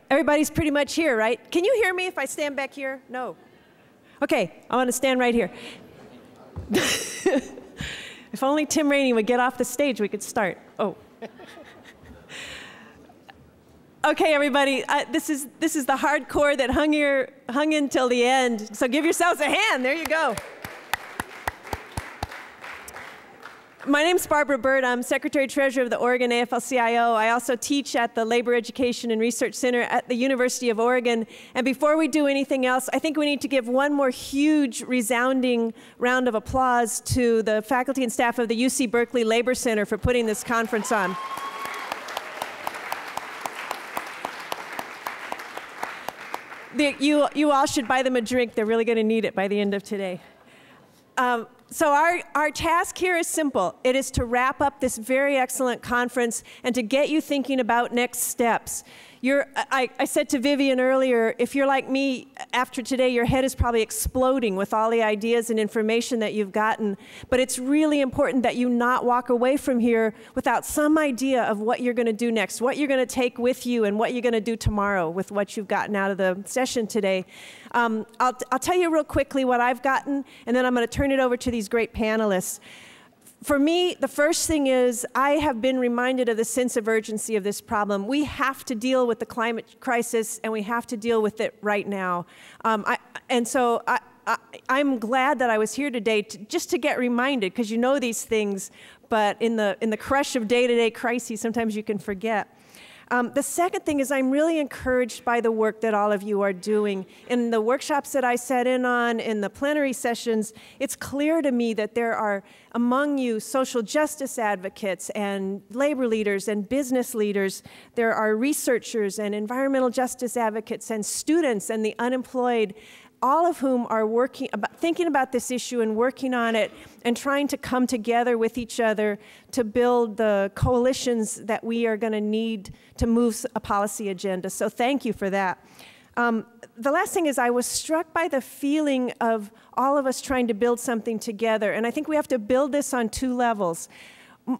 Everybody's pretty much here, right? Can you hear me if I stand back here? No. Okay, I want to stand right here. If only Tim Rainey would get off the stage, we could start. Oh. Okay, everybody, this is the hardcore that hung in till the end. So give yourselves a hand. There you go. My name's Barbara Byrd. I'm Secretary-Treasurer of the Oregon AFL-CIO. I also teach at the Labor Education and Research Center at the University of Oregon. And before we do anything else, I think we need to give one more huge, resounding round of applause to the faculty and staff of the UC Berkeley Labor Center for putting this conference on. You all should buy them a drink. They're really going to need it by the end of today. So our task here is simple. It is to wrap up this very excellent conference and to get you thinking about next steps. I said to Vivian earlier, if you're like me, after today, your head is probably exploding with all the ideas and information that you've gotten. But it's really important that you not walk away from here without some idea of what you're going to do next, what you're going to take with you, and what you're going to do tomorrow with what you've gotten out of the session today. I'll tell you real quickly what I've gotten, and then I'm going to turn it over to these great panelists. For me, the first thing is I have been reminded of the sense of urgency of this problem. We have to deal with the climate crisis, and we have to deal with it right now. I'm glad that I was here today just to get reminded, because you know these things, but in the crush of day-to-day crises, sometimes you can forget. The second thing is I'm really encouraged by the work that all of you are doing. In the workshops that I sat in on, in the plenary sessions, it's clear to me that there are among you social justice advocates and labor leaders and business leaders. There are researchers and environmental justice advocates and students and the unemployed, all of whom are thinking about this issue and working on it and trying to come together with each other to build the coalitions that we are going to need to move a policy agenda. So thank you for that. The last thing is I was struck by the feeling of all of us trying to build something together. And I think we have to build this on two levels.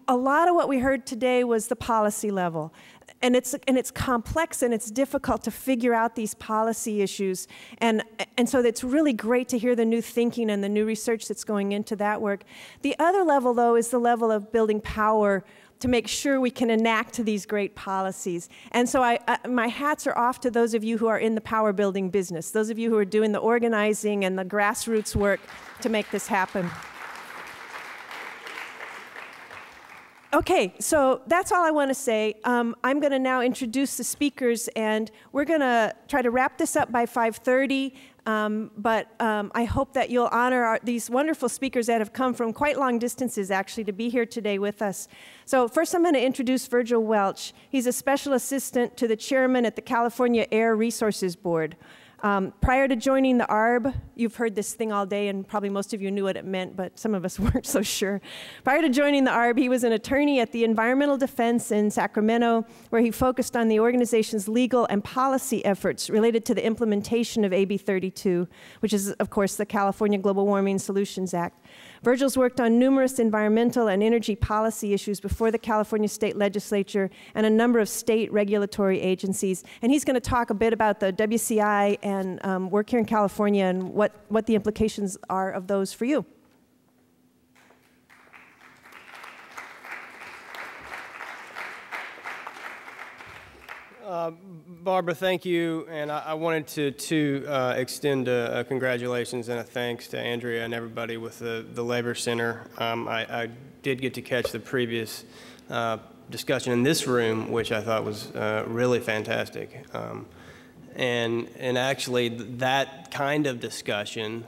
A lot of what we heard today was the policy level. And it's complex and it's difficult to figure out these policy issues. And so it's really great to hear the new thinking and the new research that's going into that work. The other level, though, is the level of building power to make sure we can enact these great policies. And so my hats are off to those of you who are in the power building business, those of you who are doing the organizing and the grassroots work to make this happen. Okay, so that's all I want to say. I'm going to now introduce the speakers, and we're going to try to wrap this up by 5:30. I hope that you'll honor these wonderful speakers that have come from quite long distances, actually, to be here today with us. So first I'm going to introduce Virgil Welch. He's a special assistant to the chairman at the California Air Resources Board. Prior to joining the ARB, you've heard this thing all day, and probably most of you knew what it meant, but some of us weren't so sure. Prior to joining the ARB, he was an attorney at the Environmental Defense in Sacramento, where he focused on the organization's legal and policy efforts related to the implementation of AB 32, which is, of course, the California Global Warming Solutions Act. Virgil's worked on numerous environmental and energy policy issues before the California State Legislature and a number of state regulatory agencies. And he's going to talk a bit about the WCI and work here in California and what the implications are of those for you. Barbara, thank you, and I wanted to extend a congratulations and a thanks to Andrea and everybody with the Labor Center. I did get to catch the previous discussion in this room, which I thought was really fantastic. And actually, that kind of discussion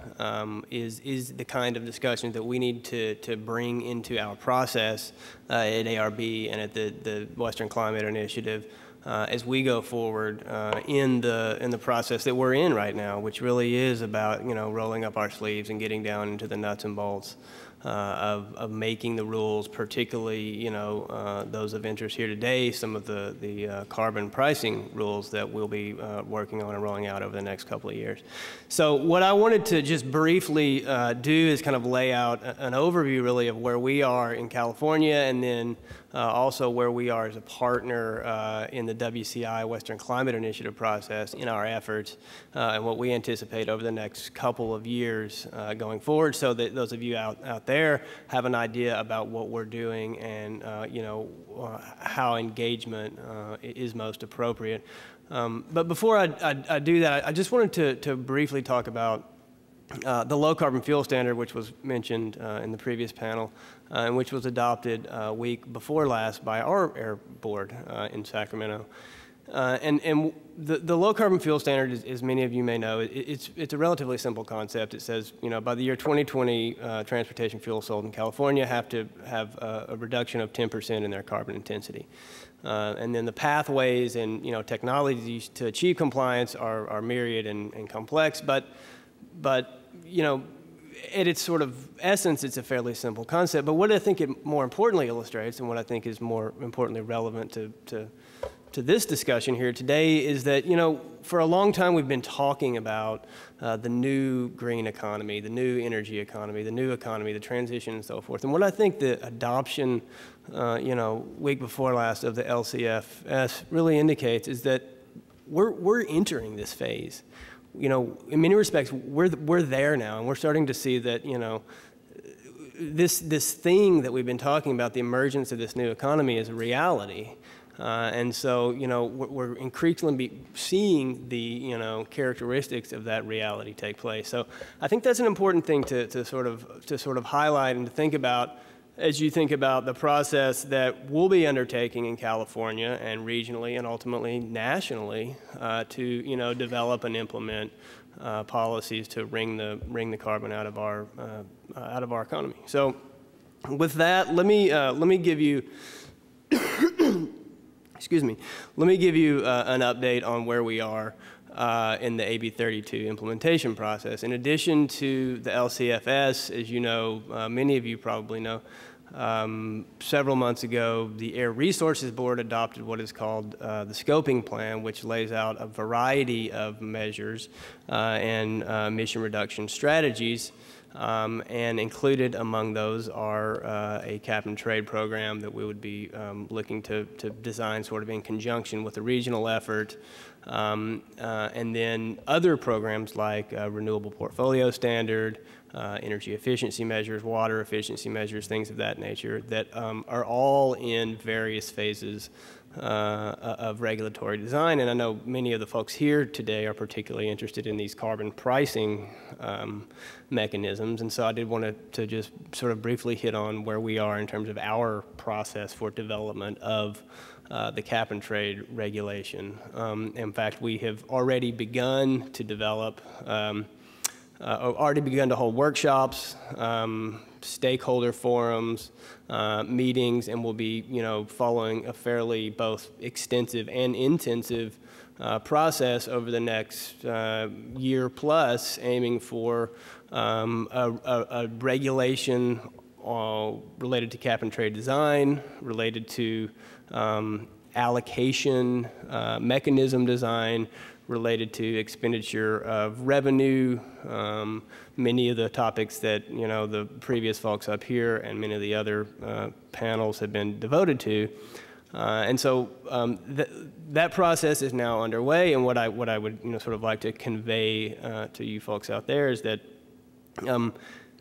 is the kind of discussion that we need to bring into our process at ARB and at the Western Climate Initiative as we go forward in the process that we're in right now, which really is about rolling up our sleeves and getting down into the nuts and bolts of making the rules, particularly, those of interest here today, some of the carbon pricing rules that we'll be working on and rolling out over the next couple of years. So what I wanted to just briefly do is kind of lay out an overview really of where we are in California, and then also where we are as a partner in the WCI Western Climate Initiative process in our efforts, and what we anticipate over the next couple of years going forward, so that those of you out there have an idea about what we're doing and how engagement is most appropriate. But before I do that, I just wanted to briefly talk about the low carbon fuel standard, which was mentioned in the previous panel, and which was adopted a week before last by our air board in Sacramento. And the low carbon fuel standard, as many of you may know, it's a relatively simple concept. It says, by the year 2020, transportation fuel sold in California have to have a reduction of 10% in their carbon intensity. And then the pathways and technologies to achieve compliance are myriad and complex, but at its sort of essence, it's a fairly simple concept. But what I think it more importantly illustrates, and what I think is more importantly relevant to this discussion here today, is that, for a long time we've been talking about the new green economy, the new energy economy, the new economy, the transition and so forth. And what I think the adoption, week before last of the LCFS really indicates is that we're entering this phase. In many respects, we're there now, and we're starting to see that, this thing that we've been talking about, the emergence of this new economy, is a reality. And so, we're increasingly seeing the, characteristics of that reality take place. So I think that's an important thing to sort of highlight and to think about as you think about the process that we'll be undertaking in California and regionally and ultimately nationally to, develop and implement policies to wring the carbon out of our economy. So with that, let me give you excuse me, let me give you an update on where we are in the AB32 implementation process. In addition to the LCFS, as you know, many of you probably know, several months ago, the Air Resources Board adopted what is called the Scoping Plan, which lays out a variety of measures and emission reduction strategies. And included among those are a cap and trade program that we would be looking to design sort of in conjunction with the regional effort, and then other programs like renewable portfolio standard, energy efficiency measures, water efficiency measures, things of that nature that are all in various phases of regulatory design. And I know many of the folks here today are particularly interested in these carbon pricing mechanisms, and so I did want to just sort of briefly hit on where we are in terms of our process for development of the cap and trade regulation. In fact, we have already begun to develop, already begun to hold workshops, stakeholder forums, meetings, and we'll be, following a fairly both extensive and intensive process over the next year plus, aiming for a regulation related to cap and trade design, related to allocation mechanism design, related to expenditure of revenue, many of the topics that the previous folks up here and many of the other panels have been devoted to. And so that process is now underway, and what I would sort of like to convey to you folks out there is that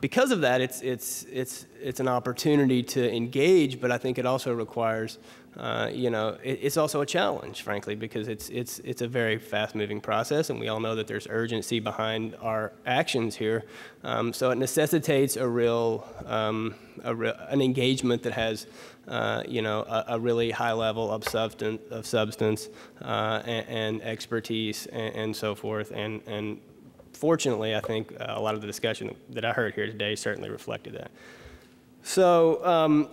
because of that, it's an opportunity to engage, but I think it also requires, it's also a challenge, frankly, because it's a very fast-moving process, and we all know that there's urgency behind our actions here. So it necessitates an engagement that has, a really high level of substance and expertise and so forth, and fortunately, I think a lot of the discussion that I heard here today certainly reflected that. So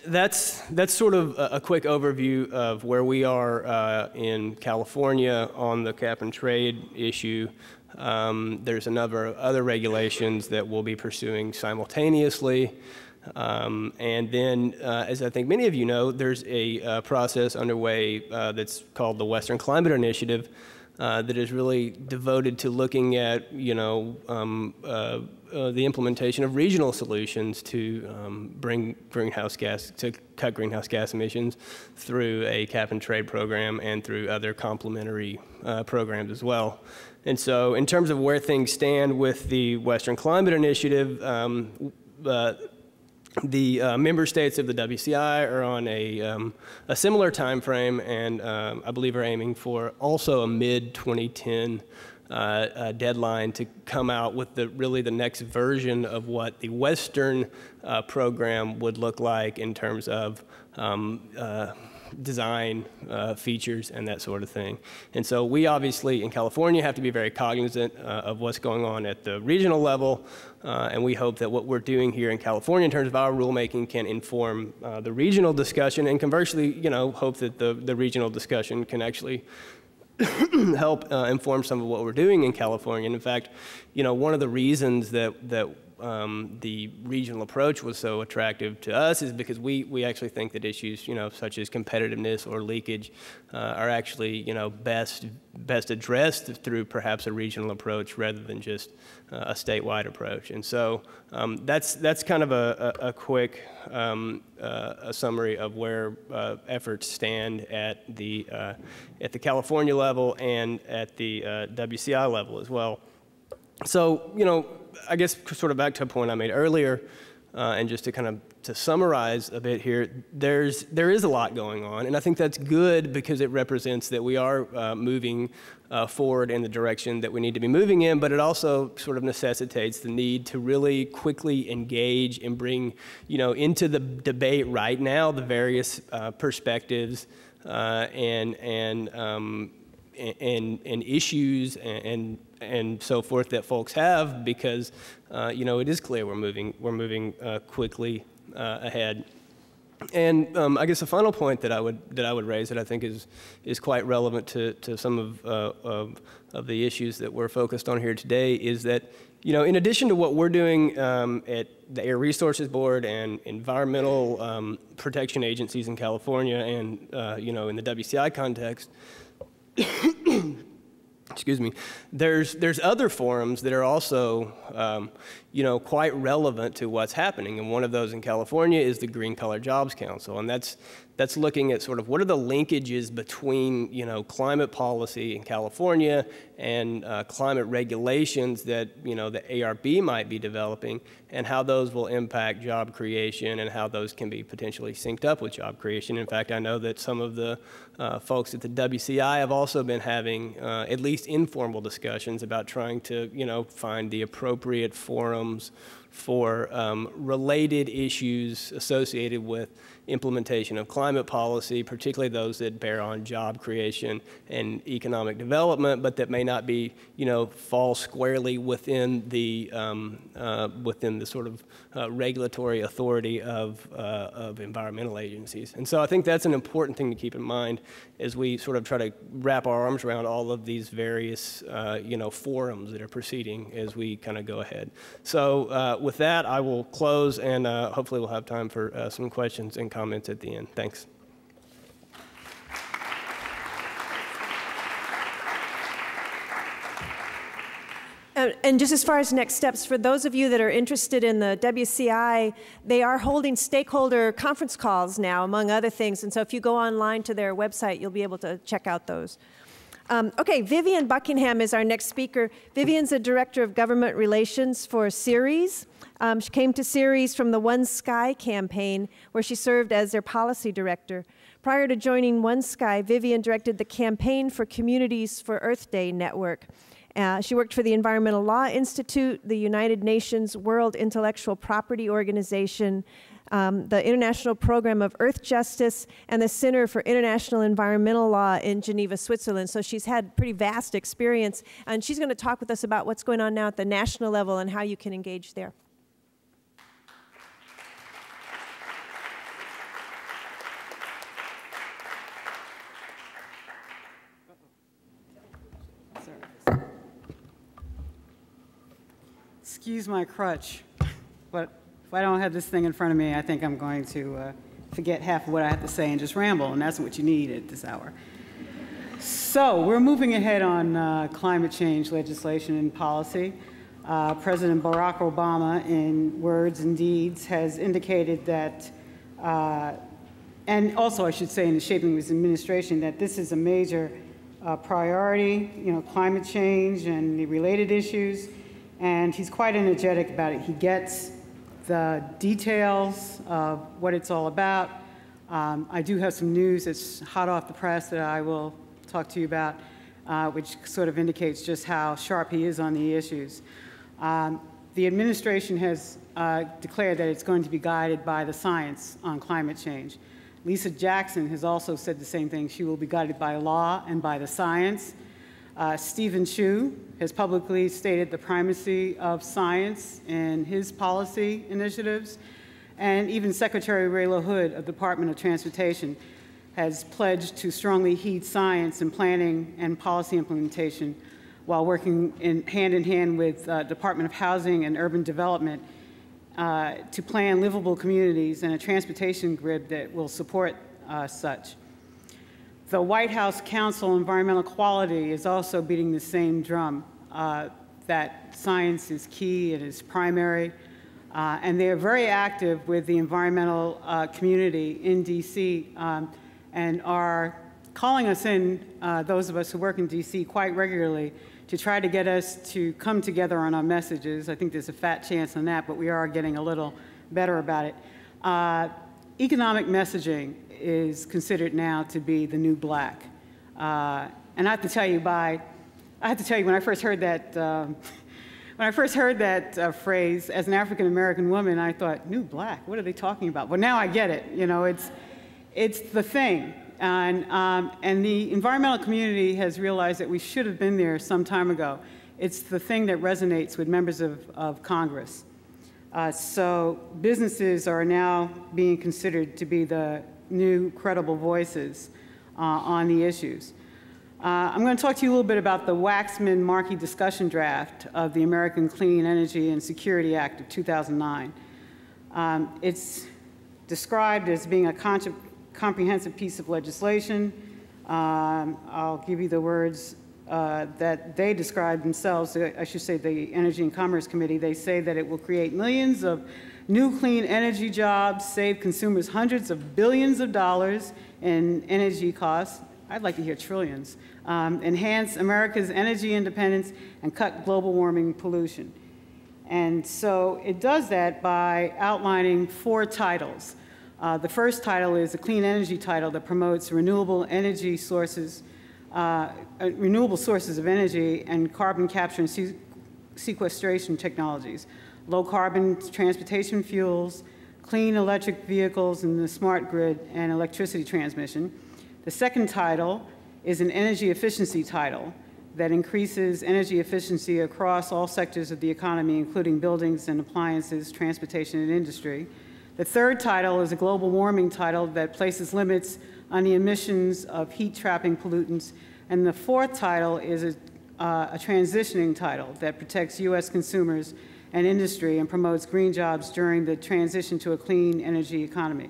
that's sort of a quick overview of where we are in California on the cap and trade issue. There's a number of other regulations that we'll be pursuing simultaneously. And then, as I think many of you know, there's a process underway that's called the Western Climate Initiative that is really devoted to looking at, the implementation of regional solutions to cut greenhouse gas emissions through a cap-and-trade program and through other complementary programs as well. And so, in terms of where things stand with the Western Climate Initiative, the member states of the WCI are on a similar time frame, and I believe are aiming for also a mid-2010 deadline to come out with really the next version of what the Western program would look like in terms of design features and that sort of thing. And so we obviously in California have to be very cognizant of what's going on at the regional level, and we hope that what we're doing here in California in terms of our rulemaking can inform the regional discussion, and conversely, hope that the regional discussion can actually help inform some of what we're doing in California. And in fact, one of the reasons that the regional approach was so attractive to us is because we actually think that issues, such as competitiveness or leakage are actually, best addressed through perhaps a regional approach rather than just a statewide approach. And so that's kind of a quick a summary of where efforts stand at the California level and at the WCI level as well. So, I guess sort of back to a point I made earlier, and just to summarize a bit here, there is a lot going on, and I think that's good because it represents that we are moving forward in the direction that we need to be moving in, but it also sort of necessitates the need to really quickly engage and bring, into the debate right now the various perspectives and issues and so forth that folks have, because it is clear we're moving quickly ahead. And I guess the final point that I would raise that I think is quite relevant to some of the issues that we're focused on here today is that in addition to what we're doing at the Air Resources Board and environmental protection agencies in California and in the WCI context. Excuse me, there's other forums that are also, quite relevant to what's happening. And one of those in California is the Green Collar Jobs Council. And that's looking at sort of what are the linkages between, climate policy in California and climate regulations that, the ARB might be developing, and how those will impact job creation and how those can be potentially synced up with job creation. In fact, I know that some of the folks at the WCI have also been having at least informal discussions about trying to, find the appropriate forums for related issues associated with implementation of climate policy, particularly those that bear on job creation and economic development, but that may not be, fall squarely within the sort of regulatory authority of environmental agencies. And so I think that's an important thing to keep in mind as we sort of try to wrap our arms around all of these various, forums that are proceeding as we kind of go ahead. So with that, I will close, and hopefully we'll have time for some questions and comments at the end. Thanks. And just as far as next steps, for those of you that are interested in the WCI, they are holding stakeholder conference calls now, among other things. And so if you go online to their website, you'll be able to check out those. Okay, Vivian Buckingham is our next speaker. Vivian's a director of government relations for Ceres. She came to Ceres from the One Sky campaign, where she served as their policy director. Prior to joining One Sky, Vivian directed the Campaign for Communities for Earth Day network. She worked for the Environmental Law Institute, the United Nations World Intellectual Property Organization, the International Program of Earth Justice, and the Center for International Environmental Law in Geneva, Switzerland. So she's had pretty vast experience, and she's going to talk with us about what's going on now at the national level and how you can engage there. excuse my crutch, but if I don't have this thing in front of me, I think I'm going to forget half of what I have to say and just ramble, and that's what you need at this hour. So we're moving ahead on climate change legislation and policy. President Barack Obama, in words and deeds, has indicated that, and also I should say in the shaping of his administration, that this is a major priority, climate change and the related issues, and he's quite energetic about it. He gets the details of what it's all about. I do have some news that's hot off the press that I will talk to you about, which sort of indicates just how sharp he is on the issues. The administration has declared that it's going to be guided by the science on climate change. Lisa Jackson has also said the same thing. She will be guided by law and by the science. Stephen Chu has publicly stated the primacy of science in his policy initiatives. And even Secretary Ray LaHood of the Department of Transportation has pledged to strongly heed science in planning and policy implementation while working hand in hand with Department of Housing and Urban Development to plan livable communities and a transportation grid that will support such. The White House Council on Environmental Quality is also beating the same drum, that science is key, it is primary, and they are very active with the environmental community in DC and are calling us in, those of us who work in DC, quite regularly to try to get us to come together on our messages. I think there's a fat chance on that, but we are getting a little better about it. Economic messaging is considered now to be the new black. And I have to tell you, when I first heard that, phrase, as an African-American woman, I thought, new black, what are they talking about? Well, now I get it, it's the thing. And the environmental community has realized that we should have been there some time ago. It's the thing that resonates with members of Congress. So businesses are now being considered to be the new credible voices on the issues. I'm going to talk to you a little bit about the Waxman-Markey discussion draft of the American Clean Energy and Security Act of 2009. It's described as being a comprehensive piece of legislation. I'll give you the words that they describe themselves. I should say the Energy and Commerce Committee. They say that it will create millions of new clean energy jobs, save consumers hundreds of billions of dollars in energy costs. I'd like to hear trillions. Enhance America's energy independence and cut global warming pollution. And so it does that by outlining 4 titles. The first title is a clean energy title that promotes renewable sources of energy and carbon capture and sequestration technologies, low carbon transportation fuels, clean electric vehicles in the smart grid, and electricity transmission. The second title is an energy efficiency title that increases energy efficiency across all sectors of the economy, including buildings and appliances, transportation, and industry. The third title is a global warming title that places limits on the emissions of heat-trapping pollutants. And the fourth title is a transitioning title that protects U.S. consumers and industry and promotes green jobs during the transition to a clean energy economy.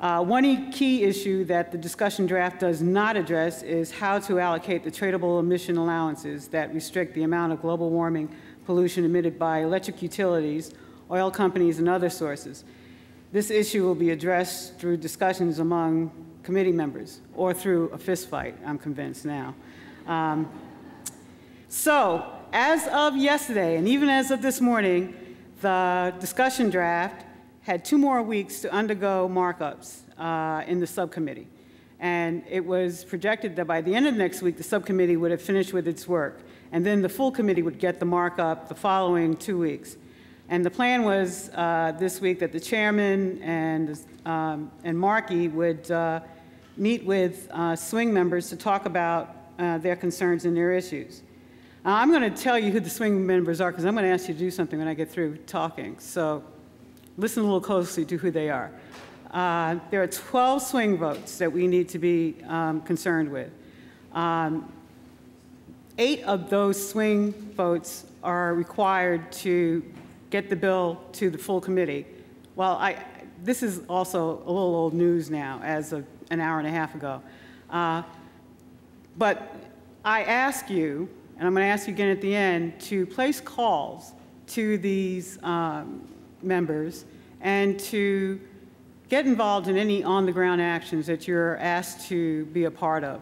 One key issue that the discussion draft does not address is how to allocate the tradable emission allowances that restrict the amount of global warming pollution emitted by electric utilities, oil companies, and other sources. This issue will be addressed through discussions among committee members or through a fistfight, I'm convinced now. So, as of yesterday, and even as of this morning, the discussion draft had 2 more weeks to undergo markups in the subcommittee. And it was projected that by the end of next week, the subcommittee would have finished with its work. And then the full committee would get the markup the following 2 weeks. And the plan was this week that the chairman and Markey would meet with swing members to talk about their concerns and their issues. I'm going to tell you who the swing members are because I'm going to ask you to do something when I get through talking. So listen a little closely to who they are. There are 12 swing votes that we need to be concerned with. 8 of those swing votes are required to get the bill to the full committee. Well, this is also a little old news now, as of an hour and a half ago. But I ask you, and I'm going to ask you again at the end, to place calls to these members and to get involved in any on-the-ground actions that you're asked to be a part of.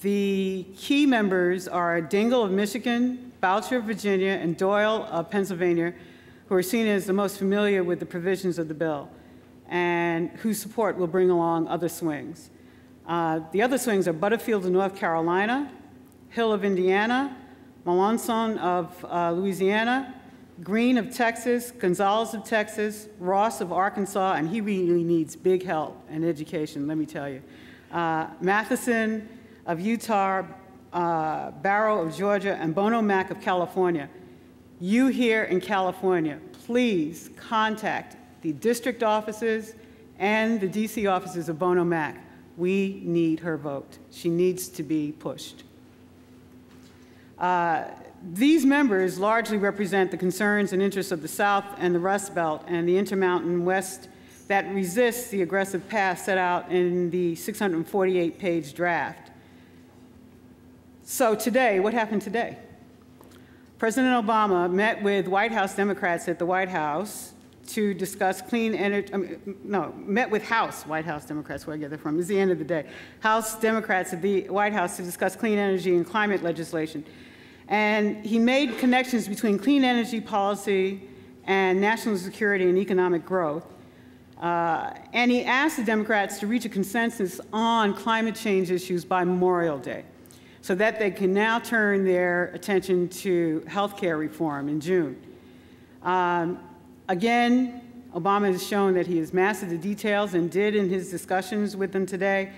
The key members are Dingell of Michigan, Boucher of Virginia, and Doyle of Pennsylvania, who are seen as the most familiar with the provisions of the bill, and whose support will bring along other swings. The other swings are Butterfield of North Carolina, Hill of Indiana, Melanson of Louisiana, Green of Texas, Gonzalez of Texas, Ross of Arkansas, and he really needs big help and education, let me tell you. Matheson of Utah, Barrow of Georgia, and Bono Mac of California. You here in California, please contact the district offices and the DC offices of Bono Mac. We need her vote. She needs to be pushed. These members largely represent the concerns and interests of the South and the Rust Belt and the Intermountain West that resists the aggressive path set out in the 648-page draft. So today, what happened today? President Obama met with White House Democrats at the White House to discuss clean energy, met with White House Democrats, where I get that from, it's the end of the day. House Democrats at the White House to discuss clean energy and climate legislation. And he made connections between clean energy policy and national security and economic growth. And he asked the Democrats to reach a consensus on climate change issues by Memorial Day, so that they can now turn their attention to health care reform in June. Again, Obama has shown that he has mastered the details and did in his discussions with them today,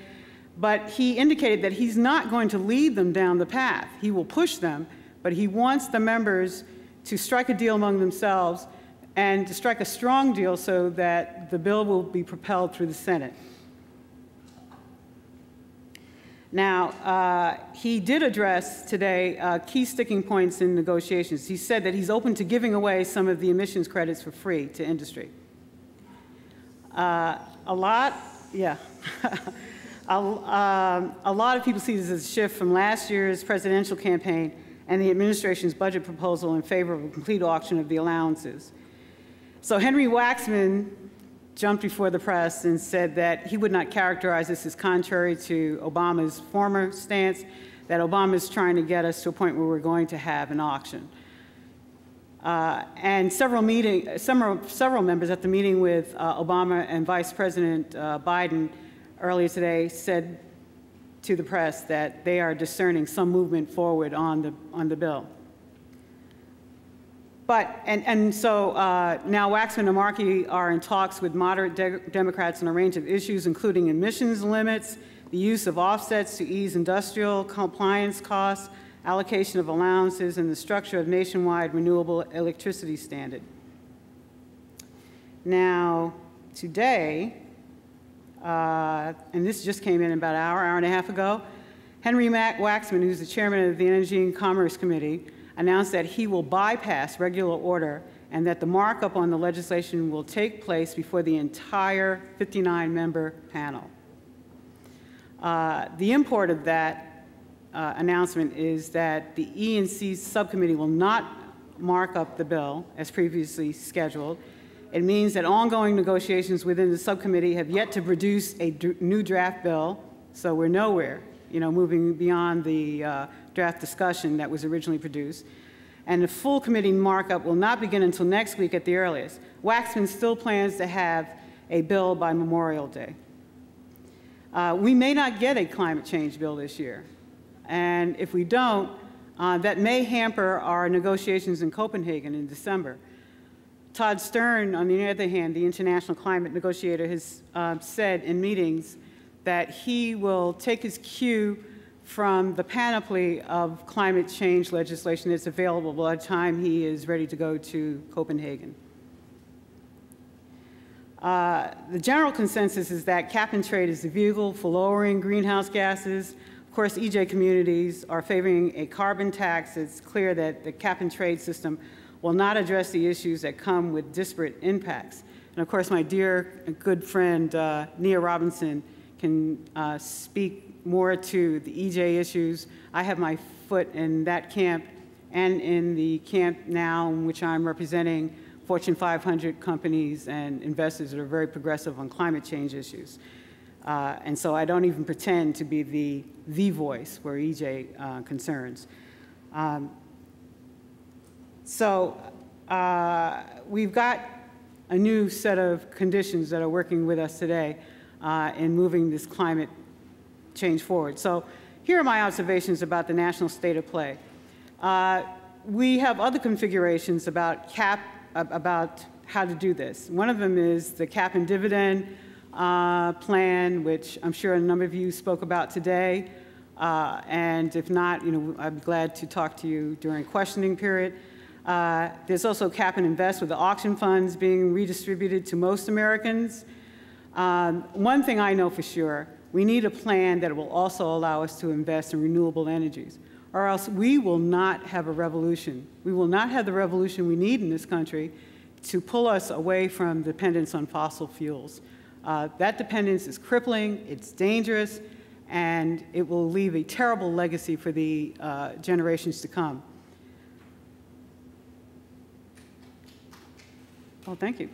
but he indicated that he's not going to lead them down the path. He will push them, but he wants the members to strike a deal among themselves and to strike a strong deal so that the bill will be propelled through the Senate. Now, he did address today key sticking points in negotiations. He said that he's open to giving away some of the emissions credits for free to industry. A lot of people see this as a shift from last year's presidential campaign and the administration's budget proposal in favor of a complete auction of the allowances. So Henry Waxman jumped before the press and said that he would not characterize this as contrary to Obama's former stance, that Obama is trying to get us to a point where we're going to have an auction. And several members at the meeting with Obama and Vice President Biden earlier today said to the press that they are discerning some movement forward on the bill. But, so now Waxman and Markey are in talks with moderate Democrats on a range of issues, including emissions limits, the use of offsets to ease industrial compliance costs, allocation of allowances, and the structure of nationwide renewable electricity standard. Now, today, and this just came in about an hour and a half ago, Henry Waxman, who's the chairman of the Energy and Commerce Committee, announced that he will bypass regular order and that the markup on the legislation will take place before the entire 59-member panel. The import of that announcement is that the E&C subcommittee will not mark up the bill as previously scheduled. It means that ongoing negotiations within the subcommittee have yet to produce a new draft bill, so we're nowhere, moving beyond the draft discussion that was originally produced. And the full committee markup will not begin until next week at the earliest. Waxman still plans to have a bill by Memorial Day. We may not get a climate change bill this year. And if we don't, that may hamper our negotiations in Copenhagen in December. Todd Stern, on the other hand, the international climate negotiator, has said in meetings that he will take his cue from the panoply of climate change legislation that's available by the time he is ready to go to Copenhagen. The general consensus is that cap and trade is the vehicle for lowering greenhouse gases. Of course, EJ communities are favoring a carbon tax. It's clear that the cap-and-trade system will not address the issues that come with disparate impacts. And of course, my dear good friend, Nia Robinson, can speak more to the EJ issues. I have my foot in that camp and in the camp now in which I'm representing Fortune 500 companies and investors that are very progressive on climate change issues. And so I don't even pretend to be the voice for EJ concerns. We've got a new set of conditions that are working with us today in moving this climate change forward. So here are my observations about the national state of play. We have other configurations about how to do this. One of them is the cap and dividend plan, which I'm sure a number of you spoke about today. And if not, I'd be glad to talk to you during questioning period. There's also cap and invest with the auction funds being redistributed to most Americans. One thing I know for sure, we need a plan that will also allow us to invest in renewable energies, or else we will not have a revolution. We will not have the revolution we need in this country to pull us away from dependence on fossil fuels. That dependence is crippling, it's dangerous, and it will leave a terrible legacy for the generations to come. Well, thank you.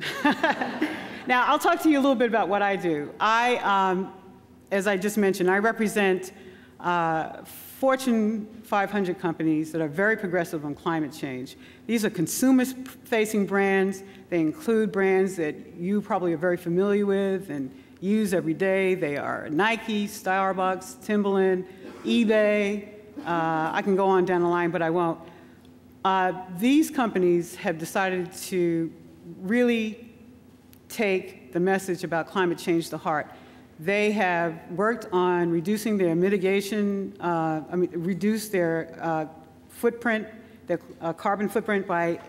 Now, I'll talk to you a little bit about what I do. As I just mentioned, I represent Fortune 500 companies that are very progressive on climate change. These are consumer-facing brands. They include brands that you probably are very familiar with and use every day. They are Nike, Starbucks, Timberland, eBay. I can go on down the line, but I won't. These companies have decided to really take the message about climate change to heart. They have worked on reducing their mitigation, reduce their footprint, their carbon footprint by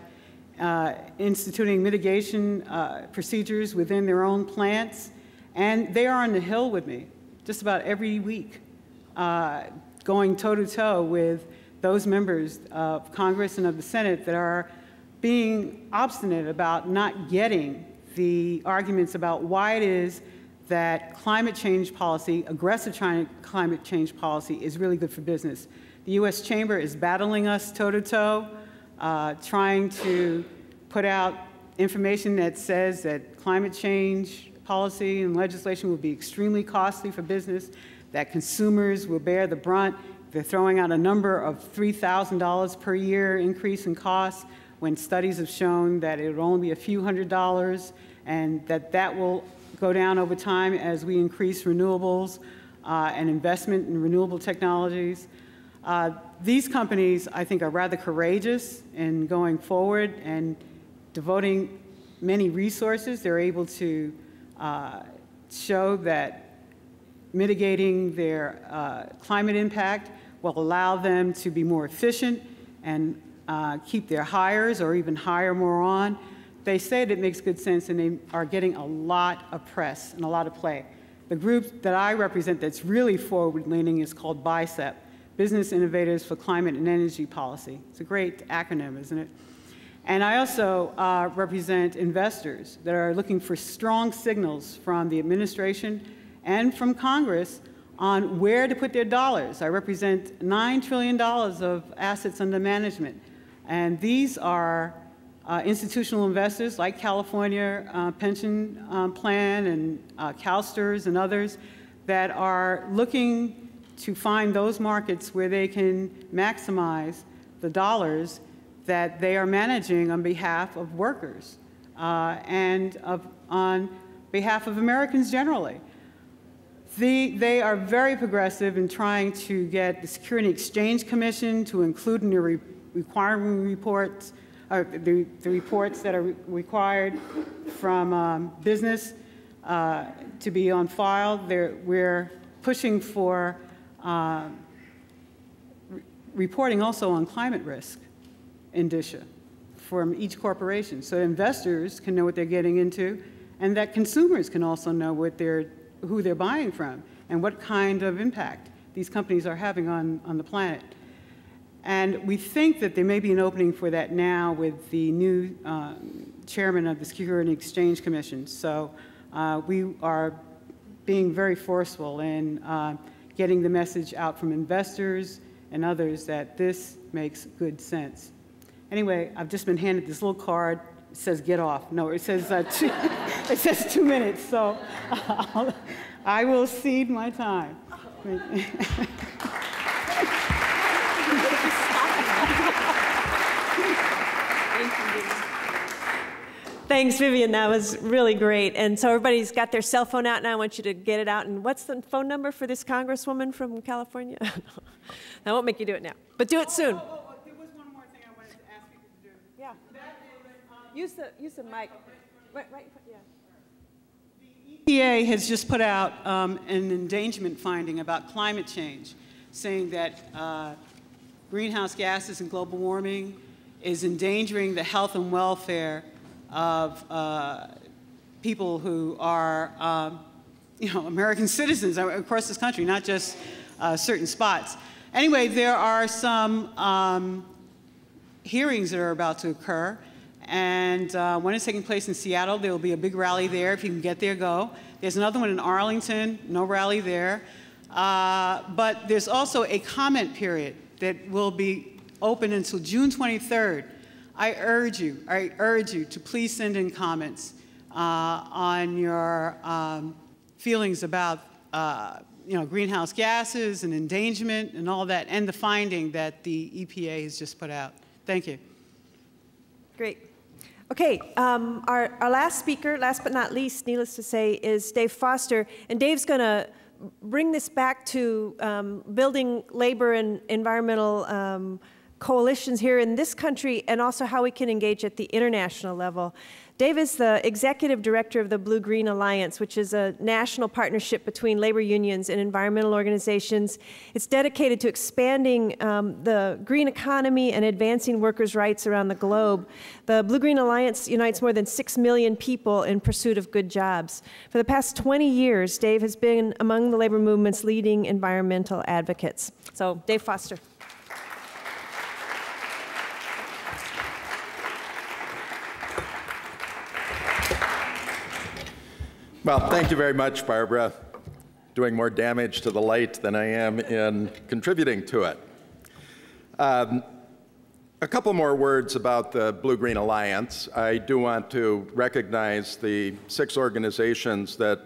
instituting mitigation procedures within their own plants. And they are on the Hill with me just about every week, going toe-to-toe with those members of Congress and of the Senate that are being obstinate about not getting the arguments about why it is that climate change policy, aggressive climate change policy, is really good for business. The U.S. Chamber is battling us toe-to-toe, trying to put out information that says that climate change policy and legislation will be extremely costly for business, that consumers will bear the brunt. They're throwing out a number of $3,000 per year increase in costs when studies have shown that it will only be a few $100s, and that will go down over time as we increase renewables and investment in renewable technologies. These companies, I think, are rather courageous in going forward and devoting many resources. They're able to show that mitigating their climate impact will allow them to be more efficient and keep their hires or even hire more on. They say that it makes good sense, and they are getting a lot of press and a lot of play. The group that I represent that's really forward-leaning is called BICEP, Business Innovators for Climate and Energy Policy. It's a great acronym, isn't it? And I also represent investors that are looking for strong signals from the administration and from Congress on where to put their dollars. I represent $9 trillion of assets under management. And these are institutional investors like California Pension Plan and CalSTRS and others that are looking to find those markets where they can maximize the dollars that they are managing on behalf of workers and on behalf of Americans generally. They are very progressive in trying to get the Security and Exchange Commission to include in their requiring reports, the reports that are required from business to be on file. We're pushing for reporting also on climate risk indicia from each corporation, so investors can know what they're getting into, and that consumers can also know who they're buying from and what kind of impact these companies are having on the planet. And we think that there may be an opening for that now with the new chairman of the Securities and Exchange Commission. So we are being very forceful in getting the message out from investors and others that this makes good sense. Anyway, I've just been handed this little card. It says get off. No, it says, it says 2 minutes, so I will cede my time. Thanks, Vivian. That was really great. And so everybody's got their cell phone out now. I want you to get it out. And what's the phone number for this congresswoman from California? I won't make you do it now, but do it soon. There was one more thing I wanted to ask people to do. Yeah. Use the mic. Right, yeah. The EPA has just put out an endangerment finding about climate change, saying that greenhouse gases and global warming is endangering the health and welfare of people who are, American citizens across this country, not just certain spots. Anyway, there are some hearings that are about to occur, and one is taking place in Seattle. There will be a big rally there. If you can get there, go. There's another one in Arlington, no rally there. But there's also a comment period that will be open until June 23rd. I urge you to please send in comments on your feelings about greenhouse gases and endangerment and all that, and the finding that the EPA has just put out. Thank you. Great. Okay, our last speaker, last but not least, needless to say, is Dave Foster, and Dave's going to bring this back to building labor and environmental coalitions here in this country, and also how we can engage at the international level. Dave is the executive director of the Blue-Green Alliance, which is a national partnership between labor unions and environmental organizations. It's dedicated to expanding the green economy and advancing workers' rights around the globe. The Blue-Green Alliance unites more than 6 million people in pursuit of good jobs. For the past 20 years, Dave has been among the labor movement's leading environmental advocates. So, Dave Foster. Well, thank you very much, Barbara. Doing more damage to the light than I am in contributing to it. A couple more words about the Blue-Green Alliance. I do want to recognize the 6 organizations that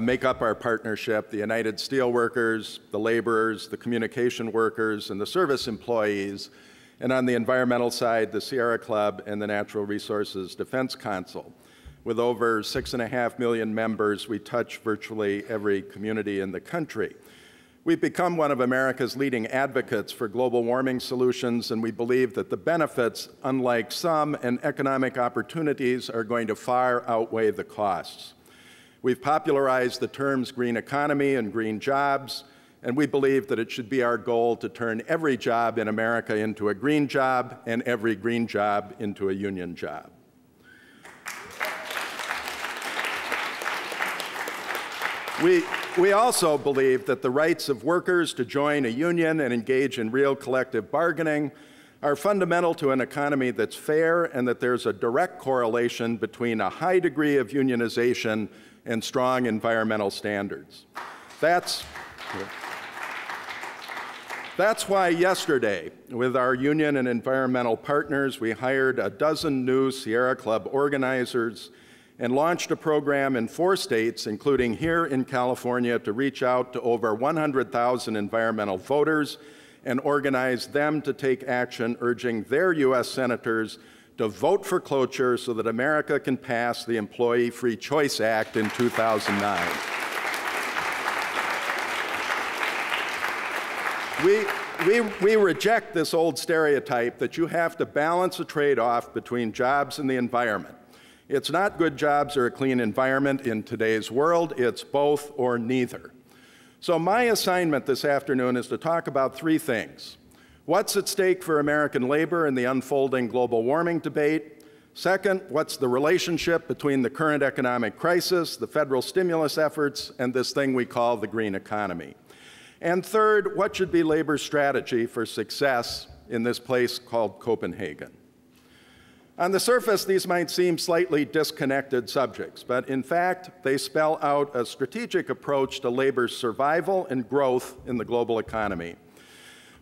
make up our partnership: the United Steelworkers, the laborers, the communication workers, and the service employees. And on the environmental side, the Sierra Club and the Natural Resources Defense Council. With over 6.5 million members, we touch virtually every community in the country. We've become one of America's leading advocates for global warming solutions, and we believe that the benefits, unlike some, and economic opportunities are going to far outweigh the costs. We've popularized the terms green economy and green jobs, and we believe that it should be our goal to turn every job in America into a green job and every green job into a union job. We also believe that the rights of workers to join a union and engage in real collective bargaining are fundamental to an economy that's fair, and that there's a direct correlation between a high degree of unionization and strong environmental standards. That's why yesterday, with our union and environmental partners, we hired a dozen new Sierra Club organizers and launched a program in 4 states, including here in California, to reach out to over 100,000 environmental voters and organize them to take action, urging their U.S. senators to vote for cloture so that America can pass the Employee Free Choice Act in 2009. We reject this old stereotype that you have to balance a trade-off between jobs and the environment. It's not good jobs or a clean environment in today's world. It's both or neither. So my assignment this afternoon is to talk about 3 things. What's at stake for American labor in the unfolding global warming debate? Second, what's the relationship between the current economic crisis, the federal stimulus efforts, and this thing we call the green economy? And third, what should be labor's strategy for success in this place called Copenhagen? On the surface, these might seem slightly disconnected subjects, but in fact, they spell out a strategic approach to labor's survival and growth in the global economy.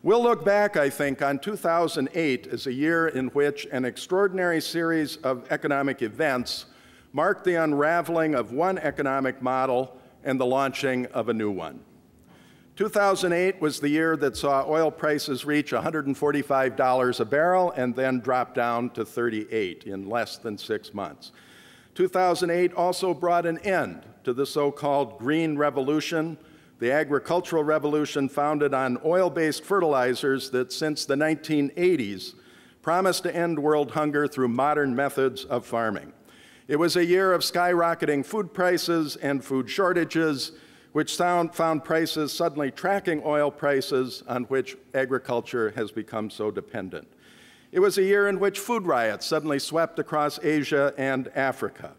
We'll look back, I think, on 2008 as a year in which an extraordinary series of economic events marked the unraveling of one economic model and the launching of a new one. 2008 was the year that saw oil prices reach $145 a barrel and then drop down to 38 in less than 6 months. 2008 also brought an end to the so-called Green Revolution, the agricultural revolution founded on oil-based fertilizers that since the 1980s promised to end world hunger through modern methods of farming. It was a year of skyrocketing food prices and food shortages, which found prices suddenly tracking oil prices on which agriculture has become so dependent. It was a year in which food riots suddenly swept across Asia and Africa.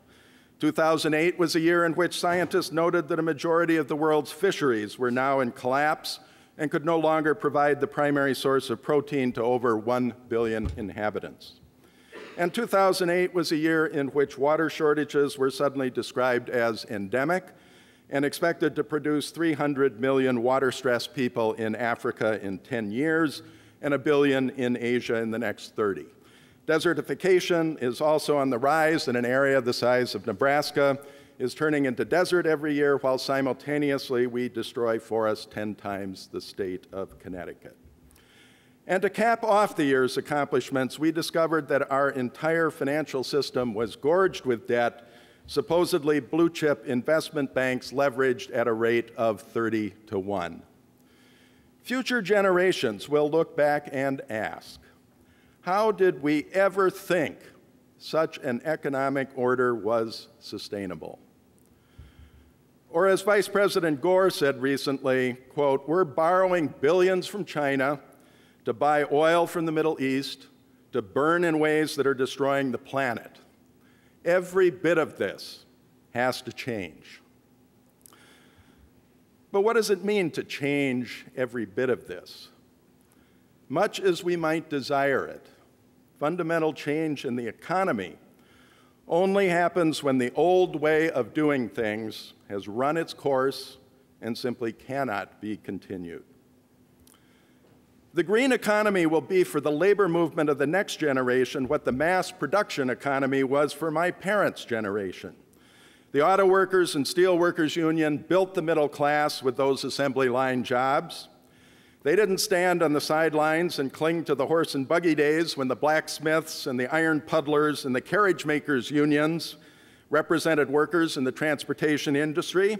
2008 was a year in which scientists noted that a majority of the world's fisheries were now in collapse and could no longer provide the primary source of protein to over 1 billion inhabitants. And 2008 was a year in which water shortages were suddenly described as endemic and expected to produce 300 million water-stressed people in Africa in 10 years and 1 billion in Asia in the next 30. Desertification is also on the rise, and an area the size of Nebraska is turning into desert every year, while simultaneously we destroy forests 10 times the state of Connecticut. And to cap off the year's accomplishments, we discovered that our entire financial system was gorged with debt, supposedly blue-chip investment banks leveraged at a rate of 30 to 1. Future generations will look back and ask, how did we ever think such an economic order was sustainable? Or as Vice President Gore said recently, quote, "We're borrowing billions from China to buy oil from the Middle East, to burn in ways that are destroying the planet. Every bit of this has to change." But what does it mean to change every bit of this? Much as we might desire it, fundamental change in the economy only happens when the old way of doing things has run its course and simply cannot be continued. The green economy will be for the labor movement of the next generation what the mass production economy was for my parents' generation. The Auto Workers and Steel Workers Union built the middle class with those assembly line jobs. They didn't stand on the sidelines and cling to the horse and buggy days when the blacksmiths and the iron puddlers and the carriage makers unions represented workers in the transportation industry.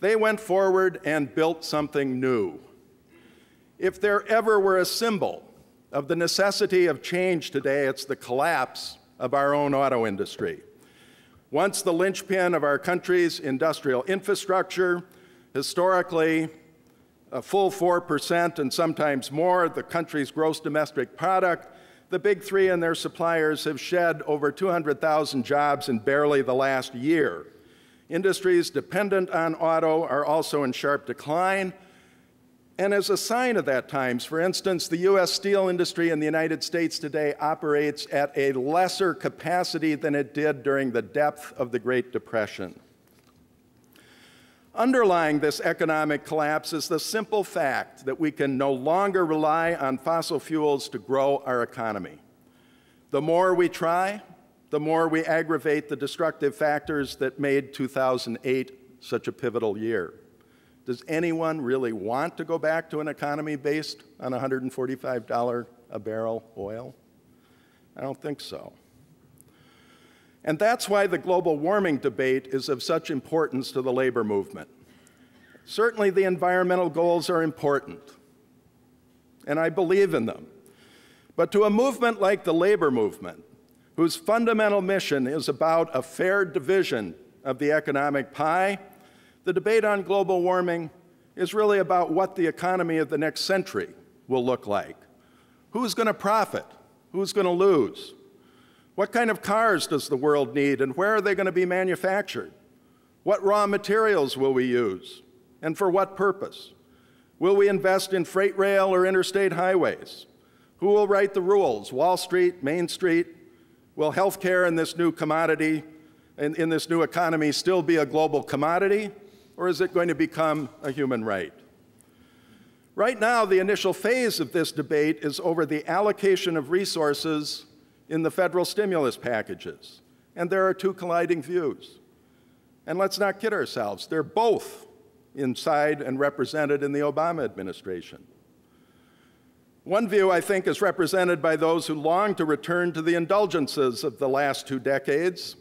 They went forward and built something new. If there ever were a symbol of the necessity of change today, it's the collapse of our own auto industry. Once the linchpin of our country's industrial infrastructure, historically a full 4% and sometimes more the country's gross domestic product, the big three and their suppliers have shed over 200,000 jobs in barely the last year. Industries dependent on auto are also in sharp decline. And as a sign of that times, for instance, the U.S. steel industry in the United States today operates at a lesser capacity than it did during the depth of the Great Depression. Underlying this economic collapse is the simple fact that we can no longer rely on fossil fuels to grow our economy. The more we try, the more we aggravate the destructive factors that made 2008 such a pivotal year. Does anyone really want to go back to an economy based on $145 a barrel oil? I don't think so. And that's why the global warming debate is of such importance to the labor movement. Certainly the environmental goals are important, and I believe in them. But to a movement like the labor movement, whose fundamental mission is about a fair division of the economic pie, the debate on global warming is really about what the economy of the next century will look like. Who's going to profit? Who's going to lose? What kind of cars does the world need, and where are they going to be manufactured? What raw materials will we use, and for what purpose? Will we invest in freight rail or interstate highways? Who will write the rules? Wall Street, Main Street? Will healthcare in this new commodity, in this new economy, still be a global commodity, or is it going to become a human right? Right now, the initial phase of this debate is over the allocation of resources in the federal stimulus packages. And there are two colliding views. And let's not kid ourselves, they're both inside and represented in the Obama administration. One view, I think, is represented by those who long to return to the indulgences of the last 2 decades,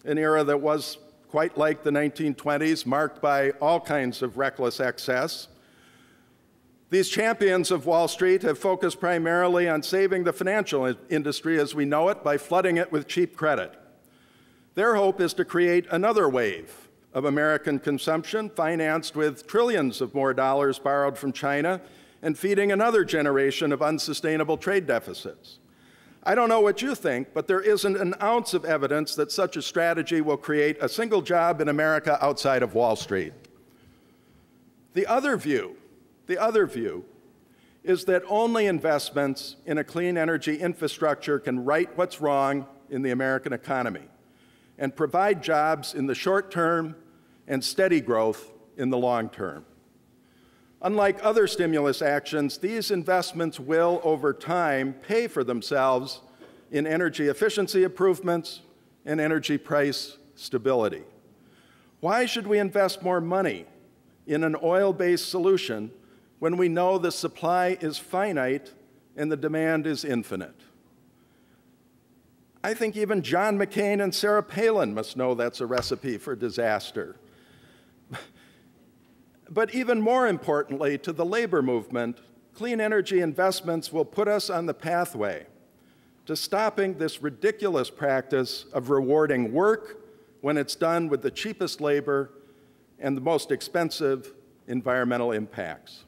an era that was quite like the 1920s, marked by all kinds of reckless excess. These champions of Wall Street have focused primarily on saving the financial industry as we know it by flooding it with cheap credit. Their hope is to create another wave of American consumption financed with trillions of more dollars borrowed from China and feeding another generation of unsustainable trade deficits. I don't know what you think, but there isn't an ounce of evidence that such a strategy will create a single job in America outside of Wall Street. The other view is that only investments in a clean energy infrastructure can right what's wrong in the American economy and provide jobs in the short term and steady growth in the long term. Unlike other stimulus actions, these investments will, over time, pay for themselves in energy efficiency improvements and energy price stability. Why should we invest more money in an oil-based solution when we know the supply is finite and the demand is infinite? I think even John McCain and Sarah Palin must know that's a recipe for disaster. But even more importantly, to the labor movement, clean energy investments will put us on the pathway to stopping this ridiculous practice of rewarding work when it's done with the cheapest labor and the most expensive environmental impacts.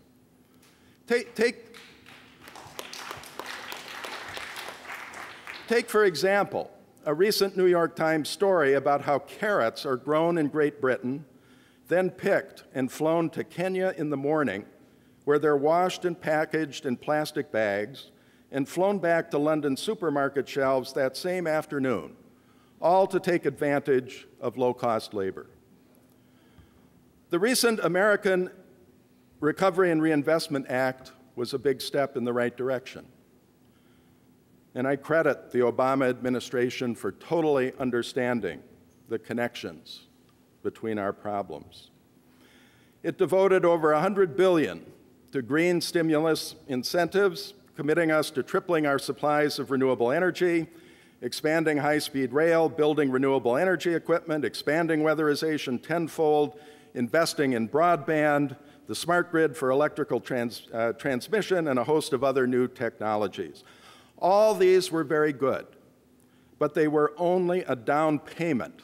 Take, for example, a recent New York Times story about how carrots are grown in Great Britain, then picked and flown to Kenya in the morning, where they're washed and packaged in plastic bags and flown back to London supermarket shelves that same afternoon, all to take advantage of low-cost labor. The recent American Recovery and Reinvestment Act was a big step in the right direction. And I credit the Obama administration for totally understanding the connections between our problems. It devoted over $100 billion to green stimulus incentives, committing us to tripling our supplies of renewable energy, expanding high-speed rail, building renewable energy equipment, expanding weatherization tenfold, investing in broadband, the smart grid for electrical transmission, and a host of other new technologies. All these were very good, but they were only a down payment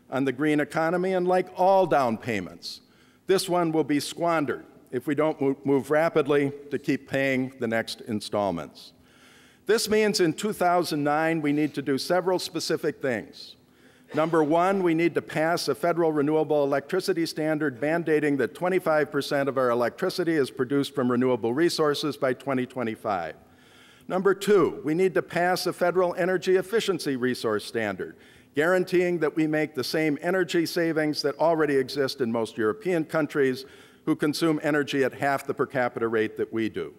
on the green economy, and like all down payments, this one will be squandered if we don't move rapidly to keep paying the next installments. This means in 2009, we need to do several specific things. Number one, we need to pass a federal renewable electricity standard mandating that 25% of our electricity is produced from renewable resources by 2025. Number two, we need to pass a federal energy efficiency resource standard, guaranteeing that we make the same energy savings that already exist in most European countries who consume energy at half the per capita rate that we do.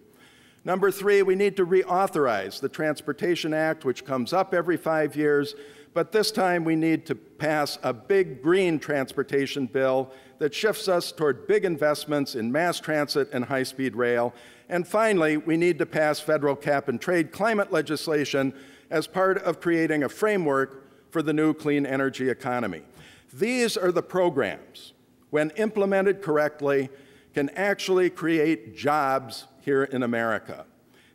Number three, we need to reauthorize the Transportation Act, which comes up every 5 years, but this time we need to pass a big green transportation bill that shifts us toward big investments in mass transit and high-speed rail. And finally, we need to pass federal cap-and-trade climate legislation as part of creating a framework for the new clean energy economy. These are the programs, when implemented correctly, can actually create jobs here in America.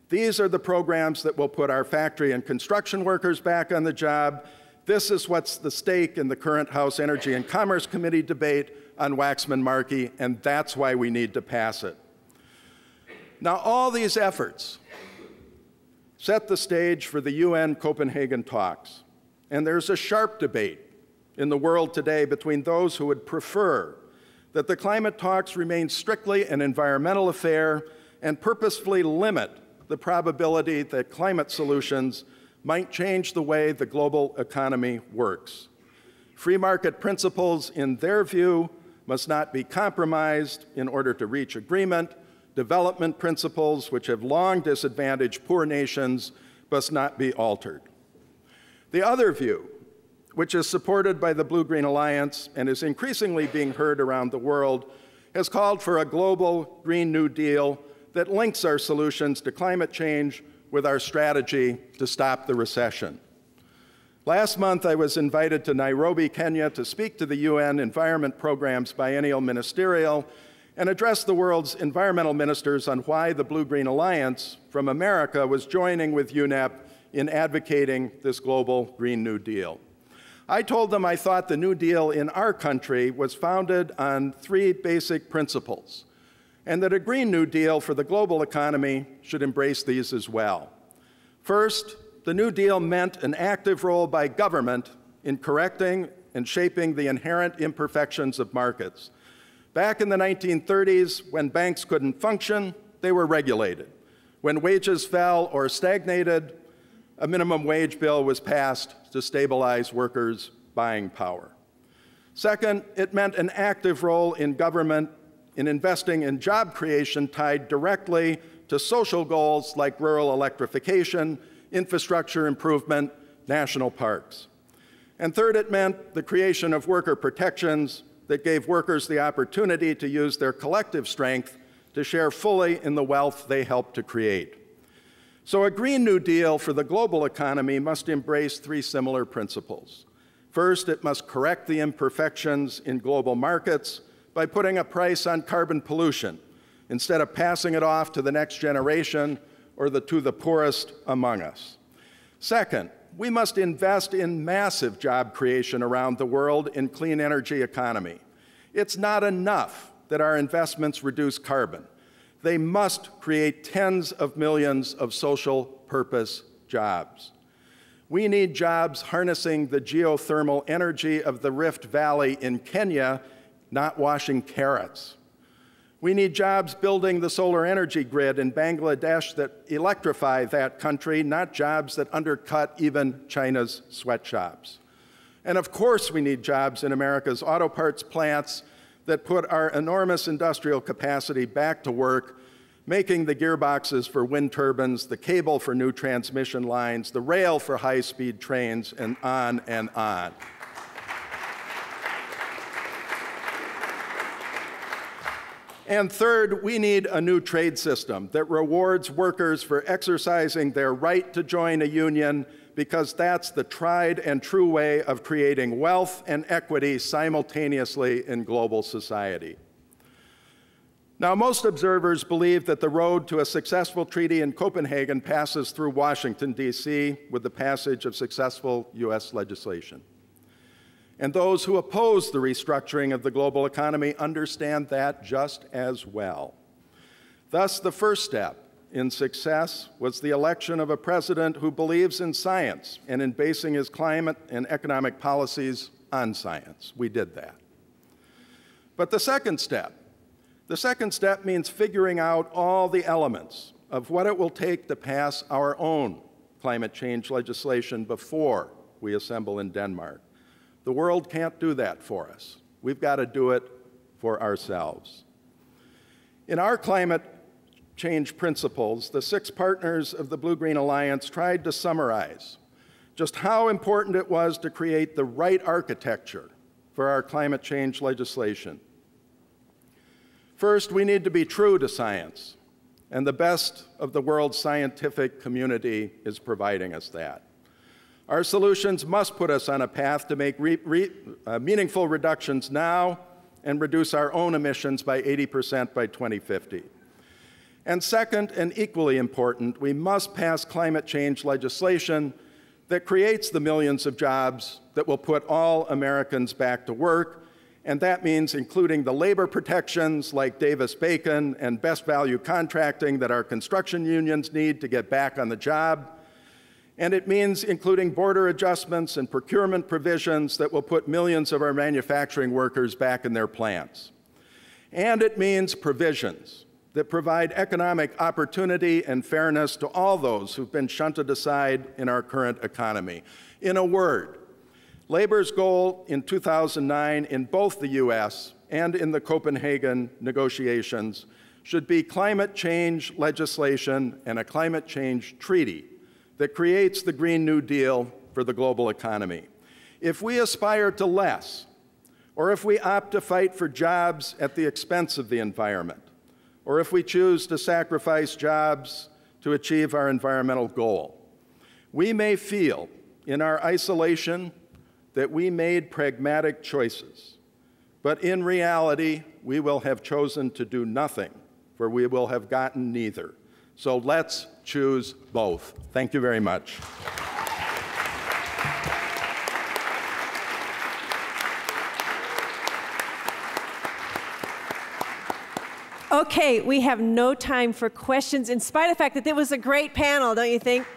These are the programs that will put our factory and construction workers back on the job. This is what's the stake in the current House Energy and Commerce Committee debate on Waxman-Markey, and that's why we need to pass it. Now, all these efforts set the stage for the UN Copenhagen talks. And there's a sharp debate in the world today between those who would prefer that the climate talks remain strictly an environmental affair and purposefully limit the probability that climate solutions might change the way the global economy works. Free market principles, in their view, must not be compromised in order to reach agreement. Development principles, which have long disadvantaged poor nations, must not be altered. The other view, which is supported by the Blue-Green Alliance and is increasingly being heard around the world, has called for a global Green New Deal that links our solutions to climate change with our strategy to stop the recession. Last month, I was invited to Nairobi, Kenya, to speak to the UN Environment Programme's Biennial Ministerial and address the world's environmental ministers on why the Blue-Green Alliance from America was joining with UNEP in advocating this global Green New Deal. I told them I thought the New Deal in our country was founded on 3 basic principles, and that a Green New Deal for the global economy should embrace these as well. First, the New Deal meant an active role by government in correcting and shaping the inherent imperfections of markets. Back in the 1930s, when banks couldn't function, they were regulated. When wages fell or stagnated, a minimum wage bill was passed to stabilize workers' buying power. Second, it meant an active role in government in investing in job creation tied directly to social goals like rural electrification, infrastructure improvement, national parks. And third, it meant the creation of worker protections that gave workers the opportunity to use their collective strength to share fully in the wealth they helped to create. So a Green New Deal for the global economy must embrace 3 similar principles. First, it must correct the imperfections in global markets by putting a price on carbon pollution instead of passing it off to the next generation or to the poorest among us. Second, we must invest in massive job creation around the world in clean energy economy. It's not enough that our investments reduce carbon. They must create tens of millions of social purpose jobs. We need jobs harnessing the geothermal energy of the Rift Valley in Kenya, not washing carrots. We need jobs building the solar energy grid in Bangladesh that electrify that country, not jobs that undercut even China's sweatshops. And of course, we need jobs in America's auto parts plants that put our enormous industrial capacity back to work, making the gearboxes for wind turbines, the cable for new transmission lines, the rail for high-speed trains, and on and on. And third, we need a new trade system that rewards workers for exercising their right to join a union, because that's the tried and true way of creating wealth and equity simultaneously in global society. Now, most observers believe that the road to a successful treaty in Copenhagen passes through Washington, D.C., with the passage of successful U.S. legislation. And those who oppose the restructuring of the global economy understand that just as well. Thus, the first step in success was the election of a president who believes in science and in basing his climate and economic policies on science. We did that. But the second step means figuring out all the elements of what it will take to pass our own climate change legislation before we assemble in Denmark. The world can't do that for us. We've got to do it for ourselves. In our climate change principles, the 6 partners of the Blue-Green Alliance tried to summarize just how important it was to create the right architecture for our climate change legislation. First, we need to be true to science, and the best of the world's scientific community is providing us that. Our solutions must put us on a path to make meaningful reductions now and reduce our own emissions by 80% by 2050. And second, and equally important, we must pass climate change legislation that creates the millions of jobs that will put all Americans back to work, and that means including the labor protections like Davis-Bacon and best value contracting that our construction unions need to get back on the job. And it means including border adjustments and procurement provisions that will put millions of our manufacturing workers back in their plants. And it means provisions that provide economic opportunity and fairness to all those who've been shunted aside in our current economy. In a word, labor's goal in 2009 in both the US and in the Copenhagen negotiations should be climate change legislation and a climate change treaty that creates the Green New Deal for the global economy. If we aspire to less, or if we opt to fight for jobs at the expense of the environment, or if we choose to sacrifice jobs to achieve our environmental goal, we may feel in our isolation that we made pragmatic choices, but in reality, we will have chosen to do nothing, for we will have gotten neither. So let's choose both. Thank you very much. Okay, we have no time for questions, in spite of the fact that it was a great panel, don't you think?